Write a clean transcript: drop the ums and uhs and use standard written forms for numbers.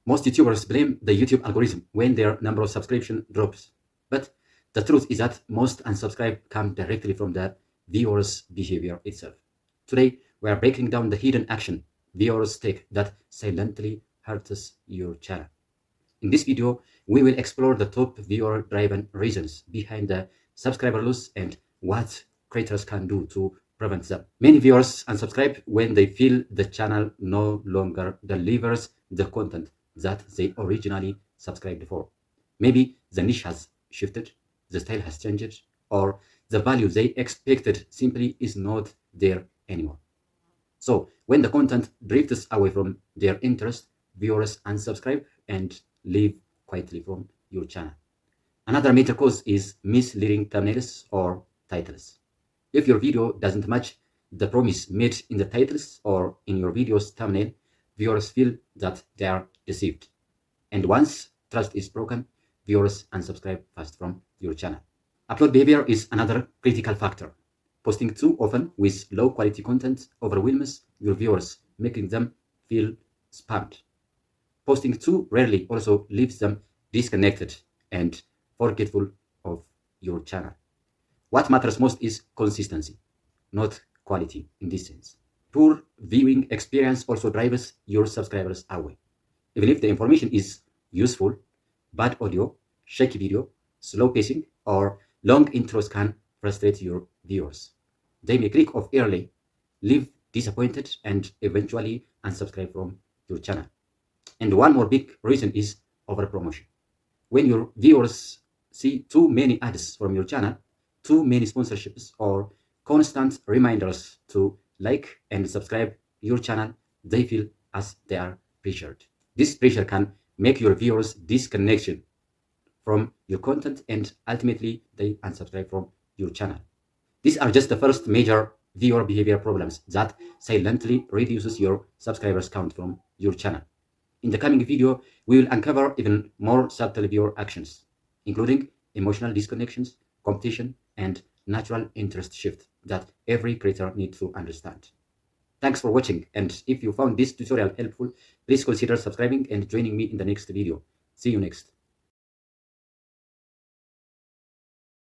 Most YouTubers blame the YouTube algorithm when their number of subscription drops. But the truth is that most unsubscribe come directly from the viewer's behavior itself. Today, we are breaking down the hidden action viewers take that silently hurts your channel. In this video, we will explore the top viewer-driven reasons behind the subscriber loss and what creators can do to prevent them. Many viewers unsubscribe when they feel the channel no longer delivers the content that they originally subscribed for. Maybe the niche has shifted, the style has changed, or the value they expected simply is not there anymore. So when the content drifts away from their interest, viewers unsubscribe and leave quietly from your channel. Another major cause is misleading thumbnails or titles. If your video doesn't match the promise made in the titles or in your video's thumbnail, viewers feel that they are deceived. And once trust is broken, viewers unsubscribe fast from your channel. Upload behavior is another critical factor. Posting too often with low quality content overwhelms your viewers, making them feel spammed. Posting too rarely also leaves them disconnected and forgetful of your channel. What matters most is consistency, not quality in this sense. Poor viewing experience also drives your subscribers away. Even if the information is useful, bad audio, shaky video, slow pacing, or long intros can frustrate your viewers. They may click off early, leave disappointed, and eventually unsubscribe from your channel. And one more big reason is overpromotion. When your viewers see too many ads from your channel, too many sponsorships, or constant reminders to like and subscribe your channel, they feel as they are pressured. This pressure can make your viewers disconnection from your content and ultimately they unsubscribe from your channel. These are just the first major viewer behavior problems that silently reduces your subscribers count from your channel. In the coming video, we will uncover even more subtle viewer actions, including emotional disconnections, competition, and natural interest shift that every creator needs to understand. Thanks for watching, and if you found this tutorial helpful, please consider subscribing and joining me in the next video. See you next.